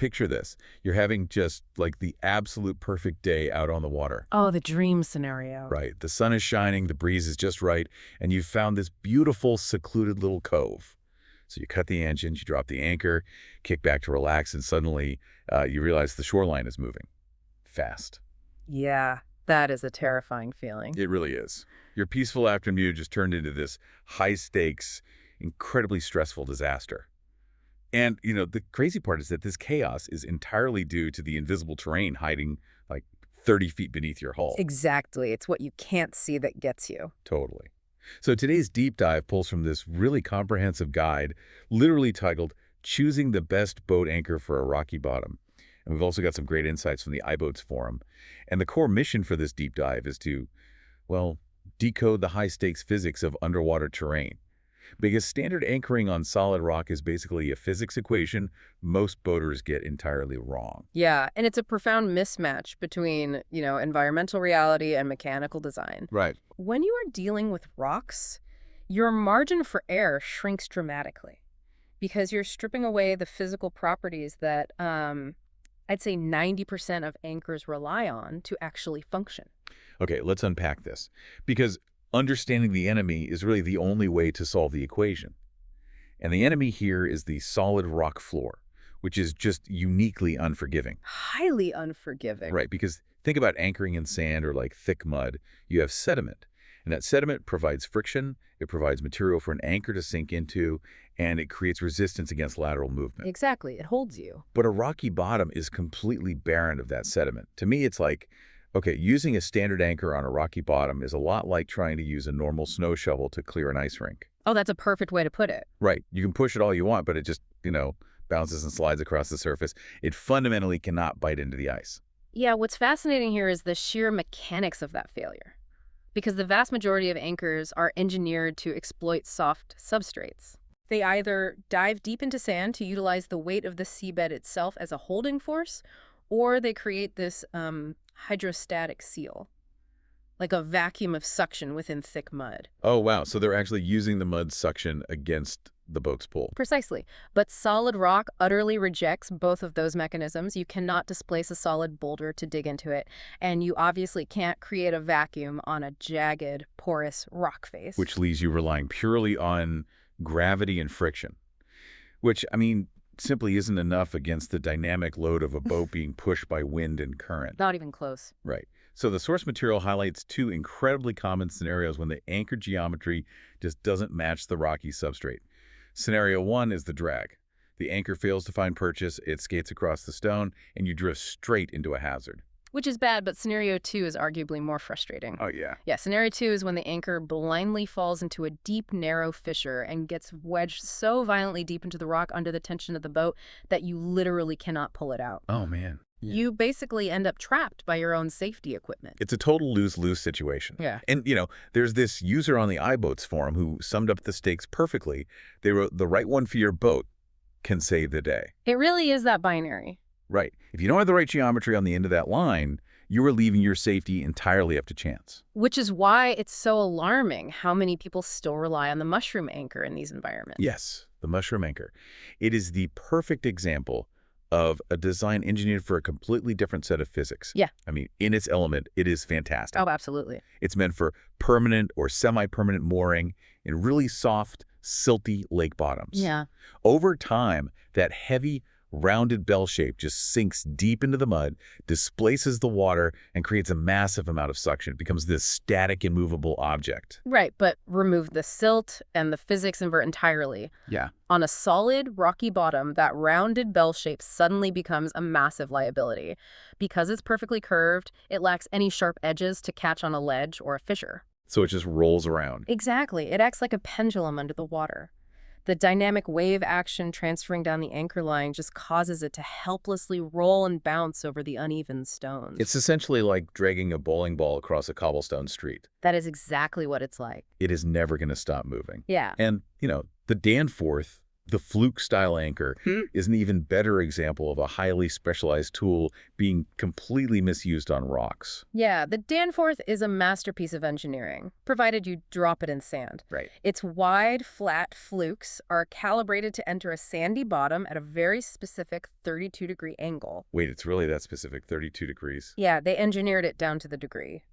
picture this. You're having just like the absolute perfect day out on the water. Oh, the dream scenario. Right. The sun is shining, the breeze is just right, and you've found this beautiful, secluded little cove. So you cut the engines, you drop the anchor, kick back to relax, and suddenly you realize the shoreline is moving fast. Yeah, that is a terrifying feeling. It really is. Your peaceful afternoon just turned into this high-stakes, incredibly stressful disaster. And, the crazy part is that this chaos is entirely due to the invisible terrain hiding like 30 feet beneath your hull. Exactly. It's what you can't see that gets you. Totally. So today's deep dive pulls from this really comprehensive guide, literally titled Choosing the Best Boat Anchor for a Rocky Bottom. And we've also got some great insights from the iBoats forum. And the core mission for this deep dive is to, well, decode the high-stakes physics of underwater terrain. Because standard anchoring on solid rock is basically a physics equation most boaters get entirely wrong. Yeah, and it's a profound mismatch between, environmental reality and mechanical design. Right. When you are dealing with rocks, your margin for error shrinks dramatically because you're stripping away the physical properties that I'd say 90% of anchors rely on to actually function. Okay, let's unpack this. Because understanding the enemy is really the only way to solve the equation. And the enemy here is the solid rock floor, which is just uniquely unforgiving. Highly unforgiving. Right, because think about anchoring in sand or like thick mud. You have sediment, and that sediment provides friction, it provides material for an anchor to sink into, and it creates resistance against lateral movement. Exactly, it holds you. But a rocky bottom is completely barren of that sediment. To me, it's like, okay, using a standard anchor on a rocky bottom is a lot like trying to use a normal snow shovel to clear an ice rink. Oh, that's a perfect way to put it. Right. You can push it all you want, but it just, bounces and slides across the surface. It fundamentally cannot bite into the ice. Yeah, what's fascinating here is the sheer mechanics of that failure. Because the vast majority of anchors are engineered to exploit soft substrates. They either dive deep into sand to utilize the weight of the seabed itself as a holding force, or they create this hydrostatic seal, like a vacuum of suction within thick mud. Oh, wow. So they're actually using the mud suction against the boat's pull. Precisely. But solid rock utterly rejects both of those mechanisms. You cannot displace a solid boulder to dig into it, and you obviously can't create a vacuum on a jagged, porous rock face. Which leaves you relying purely on gravity and friction, which, simply isn't enough against the dynamic load of a boat being pushed by wind and current. Not even close. Right. So the source material highlights two incredibly common scenarios when the anchor geometry just doesn't match the rocky substrate. Scenario one is the drag. The anchor fails to find purchase, it skates across the stone, and you drift straight into a hazard. Which is bad, but scenario two is arguably more frustrating. Oh, yeah. Yeah, scenario two is when the anchor blindly falls into a deep, narrow fissure and gets wedged so violently deep into the rock under the tension of the boat that you literally cannot pull it out. Oh, man. Yeah. You basically end up trapped by your own safety equipment. It's a total lose-lose situation. Yeah. And, there's this user on the iBoats forum who summed up the stakes perfectly. They wrote, the right one for your boat can save the day. It really is that binary. Right. If you don't have the right geometry on the end of that line, you are leaving your safety entirely up to chance. Which is why it's so alarming how many people still rely on the mushroom anchor in these environments. Yes, the mushroom anchor. It is the perfect example of a design engineered for a completely different set of physics. Yeah. In its element, it is fantastic. Oh, absolutely. It's meant for permanent or semi-permanent mooring in really soft, silty lake bottoms. Yeah. Over time, that heavy, rounded bell shape just sinks deep into the mud, displaces the water, and creates a massive amount of suction. It becomes this static, immovable object. Right, but remove the silt and the physics invert entirely. Yeah. On a solid, rocky bottom, that rounded bell shape suddenly becomes a massive liability. Because it's perfectly curved, it lacks any sharp edges to catch on a ledge or a fissure. So it just rolls around. Exactly. It acts like a pendulum under the water. The dynamic wave action transferring down the anchor line just causes it to helplessly roll and bounce over the uneven stones. It's essentially like dragging a bowling ball across a cobblestone street. That is exactly what it's like. It is never going to stop moving. Yeah. And, the Danforth, The fluke-style anchor is an even better example of a highly specialized tool being completely misused on rocks. Yeah, the Danforth is a masterpiece of engineering, provided you drop it in sand. Right. Its wide, flat flukes are calibrated to enter a sandy bottom at a very specific 32-degree angle. Wait, it's really that specific, 32 degrees? Yeah, they engineered it down to the degree.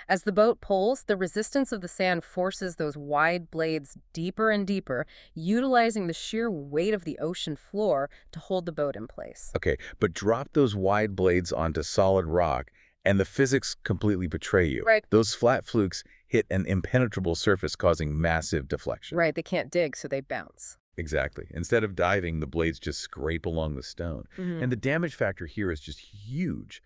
As the boat pulls, the resistance of the sand forces those wide blades deeper and deeper, utilizing the sheer weight of the ocean floor to hold the boat in place. Okay, but drop those wide blades onto solid rock, and the physics completely betray you. Right. Those flat flukes hit an impenetrable surface, causing massive deflection. Right, they can't dig, so they bounce. Exactly. Instead of diving, the blades just scrape along the stone. And the damage factor here is just huge.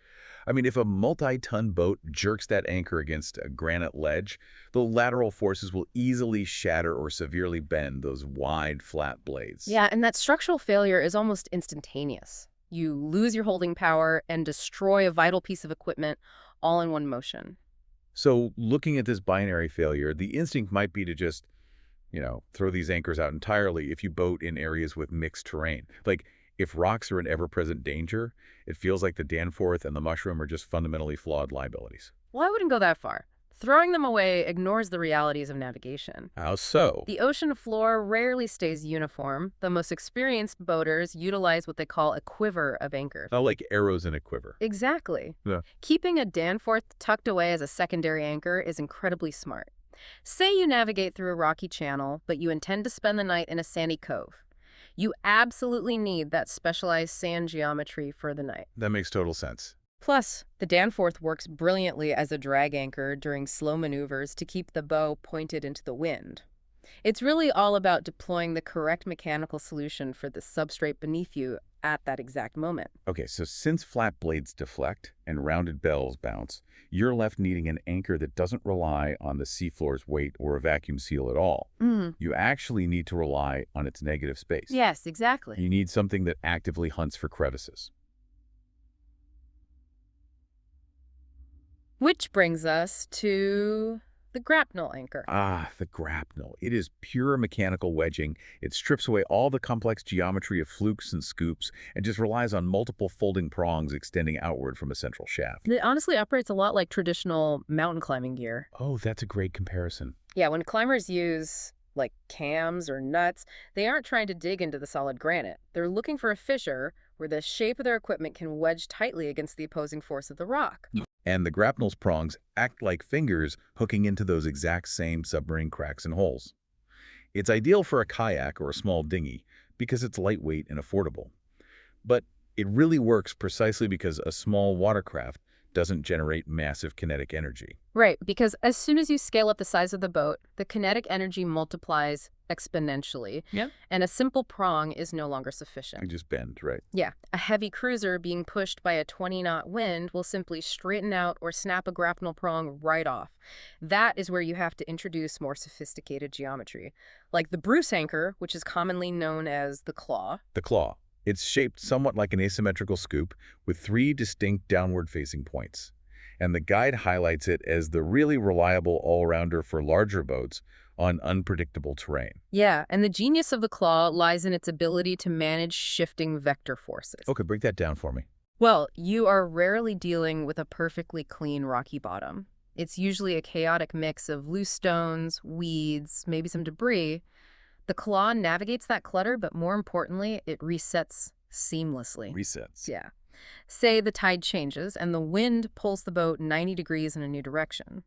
I mean, if a multi-ton boat jerks that anchor against a granite ledge, the lateral forces will easily shatter or severely bend those wide, flat blades. Yeah, and that structural failure is almost instantaneous. You lose your holding power and destroy a vital piece of equipment all in one motion. So looking at this binary failure, the instinct might be to just, throw these anchors out entirely if you boat in areas with mixed terrain. Like, if rocks are an ever-present danger, it feels like the Danforth and the Mushroom are just fundamentally flawed liabilities. Well, I wouldn't go that far. Throwing them away ignores the realities of navigation. How so? The ocean floor rarely stays uniform. The most experienced boaters utilize what they call a quiver of anchors. Oh, like arrows in a quiver. Exactly. Yeah. Keeping a Danforth tucked away as a secondary anchor is incredibly smart. Say you navigate through a rocky channel, but you intend to spend the night in a sandy cove. You absolutely need that specialized sand geometry for the night. That makes total sense. Plus, the Danforth works brilliantly as a drag anchor during slow maneuvers to keep the bow pointed into the wind. It's really all about deploying the correct mechanical solution for the substrate beneath you at that exact moment. Okay, so since flat blades deflect and rounded bells bounce, you're left needing an anchor that doesn't rely on the seafloor's weight or a vacuum seal at all. You actually need to rely on its negative space. Yes, exactly. You need something that actively hunts for crevices. Which brings us to the grapnel anchor. Ah, the grapnel. It is pure mechanical wedging. It strips away all the complex geometry of flukes and scoops and just relies on multiple folding prongs extending outward from a central shaft. It honestly operates a lot like traditional mountain climbing gear. Oh, that's a great comparison. Yeah, when climbers use like cams or nuts, they aren't trying to dig into the solid granite. They're looking for a fissure where the shape of their equipment can wedge tightly against the opposing force of the rock. And the grapnel's prongs act like fingers hooking into those exact same submarine cracks and holes. It's ideal for a kayak or a small dinghy because it's lightweight and affordable. But it really works precisely because a small watercraft doesn't generate massive kinetic energy. Right, because as soon as you scale up the size of the boat, the kinetic energy multiplies exponentially. Yep. And a simple prong is no longer You sufficient. just bend, right? Yeah, a heavy cruiser being pushed by a 20-knot wind will simply straighten out or snap a grapnel prong right off. That is where you have to introduce more sophisticated geometry, like the Bruce anchor, which is commonly known as the claw. The claw. It's shaped somewhat like an asymmetrical scoop with 3 distinct downward-facing points. And the guide highlights it as the really reliable all-rounder for larger boats on unpredictable terrain. Yeah, and the genius of the claw lies in its ability to manage shifting vector forces. Okay, break that down for me. Well, you are rarely dealing with a perfectly clean rocky bottom. It's usually a chaotic mix of loose stones, weeds, maybe some debris. The claw navigates that clutter, but more importantly, it resets seamlessly. Resets. Yeah. Say the tide changes and the wind pulls the boat 90 degrees in a new direction.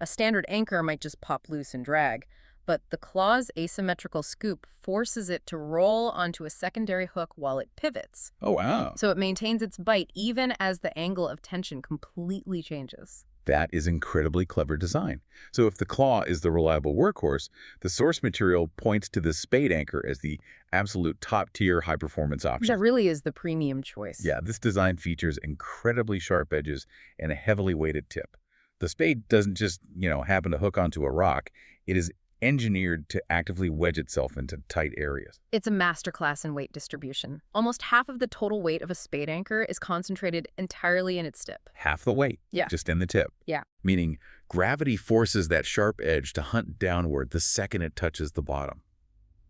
A standard anchor might just pop loose and drag, but the claw's asymmetrical scoop forces it to roll onto a secondary hook while it pivots. Oh, wow. So it maintains its bite even as the angle of tension completely changes. That is incredibly clever design. So if the claw is the reliable workhorse, the source material points to the spade anchor as the absolute top-tier high-performance option. That really is the premium choice. Yeah, this design features incredibly sharp edges and a heavily weighted tip. The spade doesn't just, happen to hook onto a rock. It is engineered to actively wedge itself into tight areas. It's a masterclass in weight distribution. Almost half of the total weight of a spade anchor is concentrated entirely in its tip. Half the weight, Yeah. just in the tip. Yeah. Meaning gravity forces that sharp edge to hunt downward the second it touches the bottom.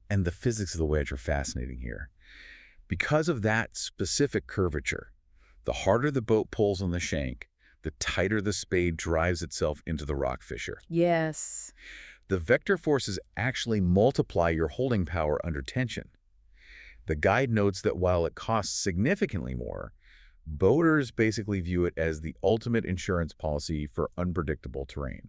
And the physics of the wedge are fascinating here. Because of that specific curvature, the harder the boat pulls on the shank, the tighter the spade drives itself into the rock fissure. Yes. The vector forces actually multiply your holding power under tension. The guide notes that while it costs significantly more, boaters basically view it as the ultimate insurance policy for unpredictable terrain.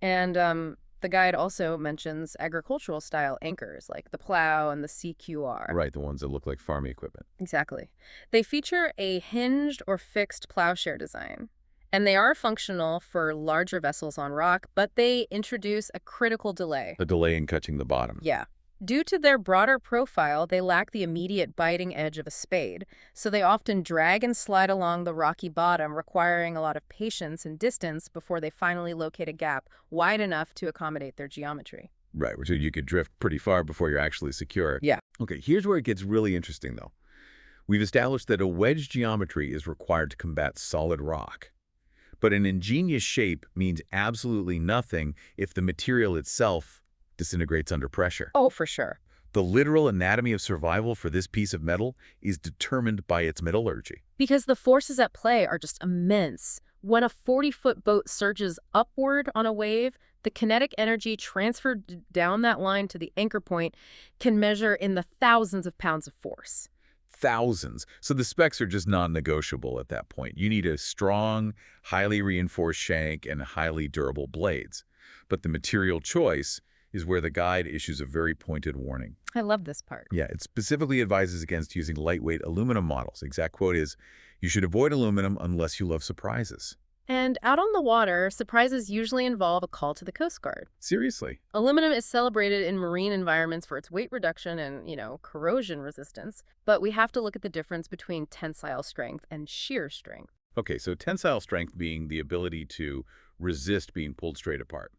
And the guide also mentions agricultural-style anchors like the plow and the CQR. Right, the ones that look like farming equipment. Exactly. They feature a hinged or fixed plowshare design. And they are functional for larger vessels on rock, but they introduce a critical delay. A delay in catching the bottom. Yeah. Due to their broader profile, they lack the immediate biting edge of a spade, so they often drag and slide along the rocky bottom, requiring a lot of patience and distance before they finally locate a gap wide enough to accommodate their geometry. Right, so you could drift pretty far before you're actually secure. Yeah. Okay, here's where it gets really interesting, though. We've established that a wedge geometry is required to combat solid rock. But an ingenious shape means absolutely nothing if the material itself disintegrates under pressure. Oh, for sure. The literal anatomy of survival for this piece of metal is determined by its metallurgy. Because the forces at play are just immense. When a 40-foot boat surges upward on a wave, the kinetic energy transferred down that line to the anchor point can measure in the thousands of pounds of force. Thousands. So the specs are just non-negotiable at that point. You need a strong, highly reinforced shank and highly durable blades. But the material choice is where the guide issues a very pointed warning. I love this part. Yeah, it specifically advises against using lightweight aluminum models. Exact quote is, "You should avoid aluminum unless you love surprises." And out on the water, surprises usually involve a call to the Coast Guard. Seriously. Aluminum is celebrated in marine environments for its weight reduction and, corrosion resistance, but we have to look at the difference between tensile strength and shear strength. Okay, so tensile strength being the ability to resist being pulled straight apart,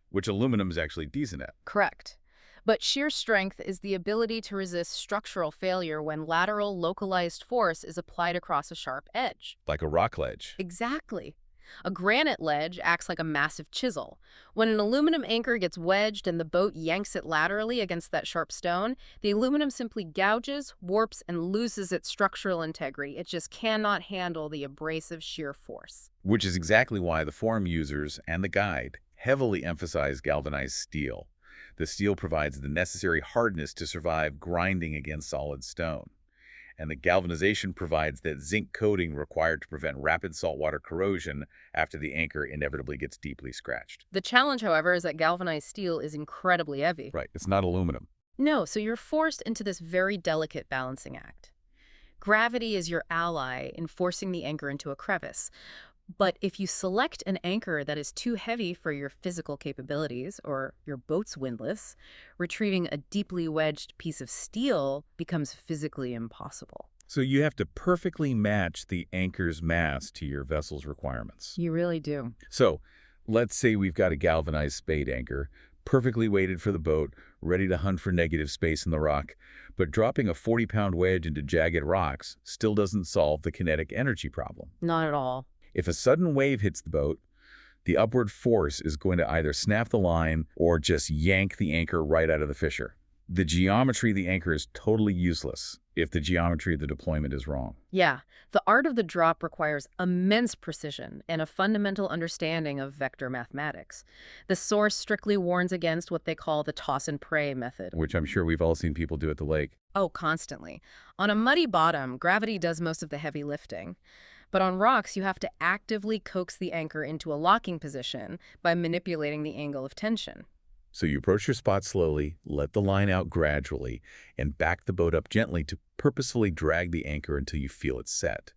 which aluminum is actually decent at. Correct. But shear strength is the ability to resist structural failure when lateral localized force is applied across a sharp edge. Like a rock ledge. Exactly. A granite ledge acts like a massive chisel. When an aluminum anchor gets wedged and the boat yanks it laterally against that sharp stone, the aluminum simply gouges, warps, and loses its structural integrity. It just cannot handle the abrasive shear force. Which is exactly why the forum users and the guide heavily emphasize galvanized steel. The steel provides the necessary hardness to survive grinding against solid stone. And the galvanization provides that zinc coating required to prevent rapid saltwater corrosion after the anchor inevitably gets deeply scratched. The challenge, however, is that galvanized steel is incredibly heavy. Right, it's not aluminum. No, so you're forced into this very delicate balancing act. Gravity is your ally in forcing the anchor into a crevice. But if you select an anchor that is too heavy for your physical capabilities or your boat's windlass, retrieving a deeply wedged piece of steel becomes physically impossible. So you have to perfectly match the anchor's mass to your vessel's requirements. You really do. So let's say we've got a galvanized spade anchor, perfectly weighted for the boat, ready to hunt for negative space in the rock, but dropping a 40-pound wedge into jagged rocks still doesn't solve the kinetic energy problem. Not at all. If a sudden wave hits the boat, the upward force is going to either snap the line or just yank the anchor right out of the fissure. The geometry of the anchor is totally useless if the geometry of the deployment is wrong. Yeah, the art of the drop requires immense precision and a fundamental understanding of vector mathematics. The source strictly warns against what they call the toss and pray method. Which I'm sure we've all seen people do at the lake. Oh, constantly. On a muddy bottom, gravity does most of the heavy lifting. But on rocks, you have to actively coax the anchor into a locking position by manipulating the angle of tension. So you approach your spot slowly, let the line out gradually, and back the boat up gently to purposefully drag the anchor until you feel it set.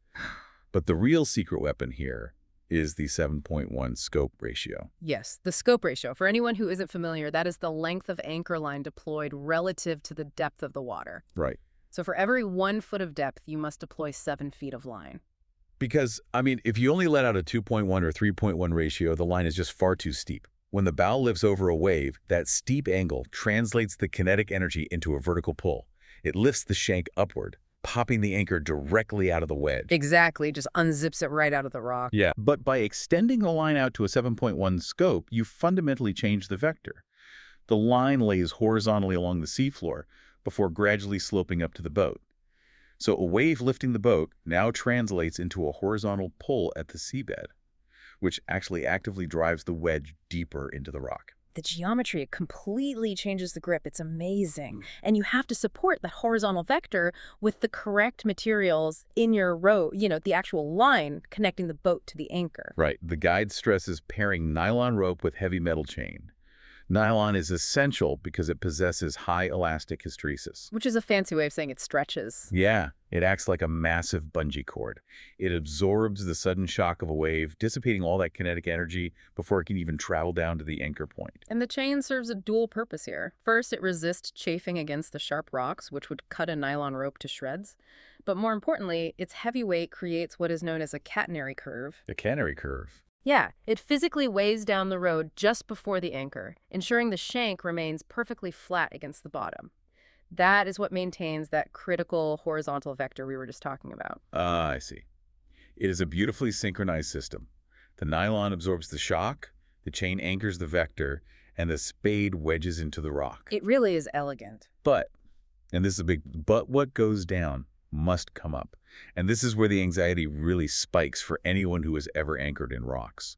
But the real secret weapon here is the 7.1 scope ratio. Yes, the scope ratio. For anyone who isn't familiar, that is the length of anchor line deployed relative to the depth of the water. Right. So for every 1 foot of depth, you must deploy 7 feet of line. Because, if you only let out a 2.1 or 3.1 ratio, the line is just far too steep. When the bow lifts over a wave, that steep angle translates the kinetic energy into a vertical pull. It lifts the shank upward, popping the anchor directly out of the wedge. Exactly, just unzips it right out of the rock. Yeah, but by extending the line out to a 7.1 scope, you fundamentally change the vector. The line lays horizontally along the seafloor before gradually sloping up to the boat. So a wave lifting the boat now translates into a horizontal pull at the seabed, which actually actively drives the wedge deeper into the rock. The geometry completely changes the grip. It's amazing. And you have to support that horizontal vector with the correct materials in your row, the actual line connecting the boat to the anchor. Right. The guide stresses pairing nylon rope with heavy metal chain. Nylon is essential because it possesses high elastic hysteresis. Which is a fancy way of saying it stretches. Yeah, it acts like a massive bungee cord. It absorbs the sudden shock of a wave, dissipating all that kinetic energy before it can even travel down to the anchor point. And the chain serves a dual purpose here. First, it resists chafing against the sharp rocks, which would cut a nylon rope to shreds. But more importantly, its heavy weight creates what is known as a catenary curve. The canary curve. Yeah, it physically weighs down the road just before the anchor, ensuring the shank remains perfectly flat against the bottom. That is what maintains that critical horizontal vector we were just talking about. Ah, I see. It is a beautifully synchronized system. The nylon absorbs the shock, the chain anchors the vector, and the spade wedges into the rock. It really is elegant. But, and this is a big but, what goes down must come up. And this is where the anxiety really spikes for anyone who has ever anchored in rocks.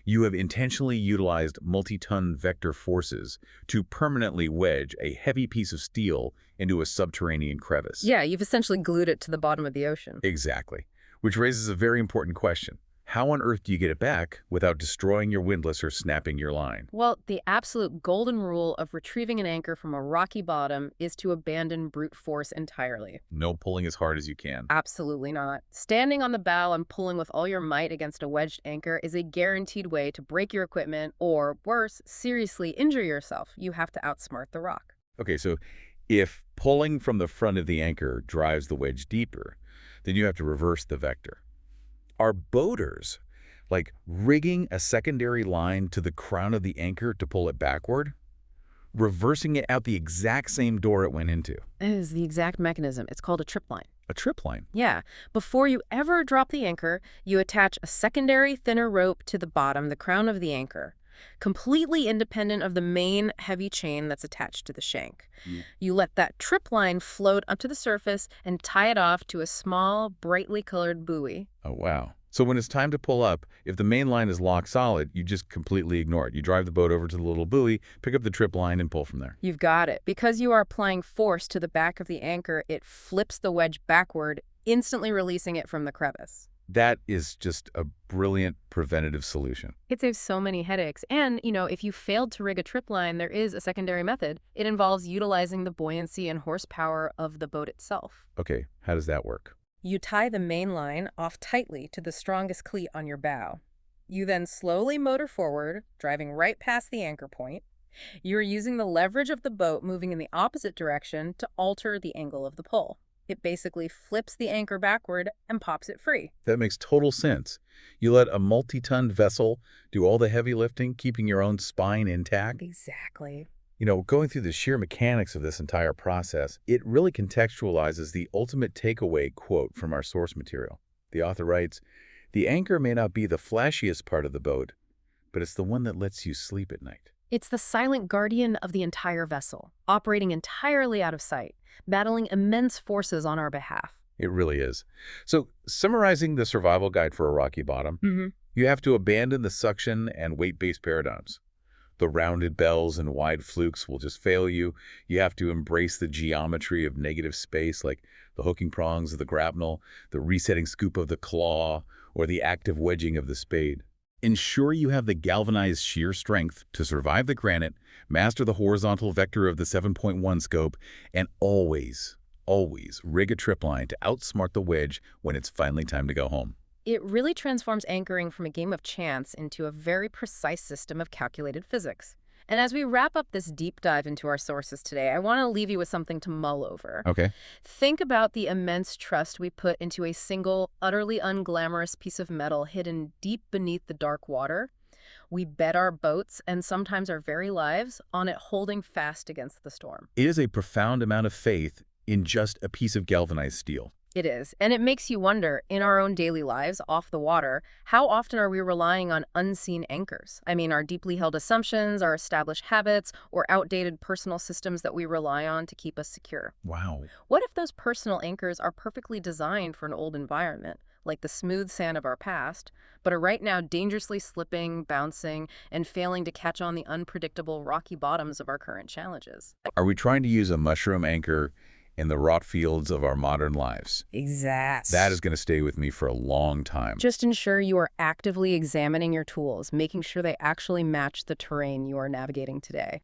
You have intentionally utilized multi-ton vector forces to permanently wedge a heavy piece of steel into a subterranean crevice. Yeah, you've essentially glued it to the bottom of the ocean. Exactly. Which raises a very important question. How on earth do you get it back without destroying your windlass or snapping your line? Well, the absolute golden rule of retrieving an anchor from a rocky bottom is to abandon brute force entirely. No pulling as hard as you can. Absolutely not. Standing on the bow and pulling with all your might against a wedged anchor is a guaranteed way to break your equipment or, worse, seriously injure yourself. You have to outsmart the rock. Okay, so if pulling from the front of the anchor drives the wedge deeper, then you have to reverse the vector. Are boaters like rigging a secondary line to the crown of the anchor to pull it backward? Reversing it out the exact same door it went into? It is the exact mechanism. It's called a trip line. A trip line? Yeah. Before you ever drop the anchor, you attach a secondary thinner rope to the bottom, the crown of the anchor, completely independent of the main heavy chain that's attached to the shank. You let that trip line float up to the surface and tie it off to a small, brightly colored buoy. Oh, wow. So when it's time to pull up, if the main line is locked solid, you just completely ignore it. You drive the boat over to the little buoy, pick up the trip line, and pull from there. You've got it. Because you are applying force to the back of the anchor, it flips the wedge backward, instantly releasing it from the crevice. That is just a brilliant preventative solution. It saves so many headaches. And, if you failed to rig a trip line, there is a secondary method. It involves utilizing the buoyancy and horsepower of the boat itself. Okay, how does that work? You tie the main line off tightly to the strongest cleat on your bow. You then slowly motor forward, driving right past the anchor point. You're using the leverage of the boat moving in the opposite direction to alter the angle of the pull. It basically flips the anchor backward and pops it free. That makes total sense. You let a multi-ton vessel do all the heavy lifting, keeping your own spine intact. Exactly. Going through the sheer mechanics of this entire process, it really contextualizes the ultimate takeaway quote from our source material. The author writes, "The anchor may not be the flashiest part of the boat, but it's the one that lets you sleep at night." It's the silent guardian of the entire vessel, operating entirely out of sight, battling immense forces on our behalf. It really is. So, summarizing the survival guide for a rocky bottom, you have to abandon the suction and weight-based paradigms. The rounded bells and wide flukes will just fail you. You have to embrace the geometry of negative space, like the hooking prongs of the grapnel, the resetting scoop of the claw, or the active wedging of the spade. Ensure you have the galvanized shear strength to survive the granite, master the horizontal vector of the 7.1 scope, and always rig a trip line to outsmart the wedge when it's finally time to go home. It really transforms anchoring from a game of chance into a very precise system of calculated physics. And as we wrap up this deep dive into our sources today, I want to leave you with something to mull over. Okay. Think about the immense trust we put into a single, utterly unglamorous piece of metal hidden deep beneath the dark water. We bet our boats, and sometimes our very lives, on it holding fast against the storm. It is a profound amount of faith in just a piece of galvanized steel. It is. And it makes you wonder, in our own daily lives, off the water, how often are we relying on unseen anchors? I mean, our deeply held assumptions, our established habits, or outdated personal systems that we rely on to keep us secure. Wow. What if those personal anchors are perfectly designed for an old environment, like the smooth sand of our past, but are right now dangerously slipping, bouncing, and failing to catch on the unpredictable rocky bottoms of our current challenges? Are we trying to use a mushroom anchor in the wrought fields of our modern lives? That is Exact. going to stay with me for a long time. Just ensure you are actively examining your tools, making sure they actually match the terrain you are navigating today.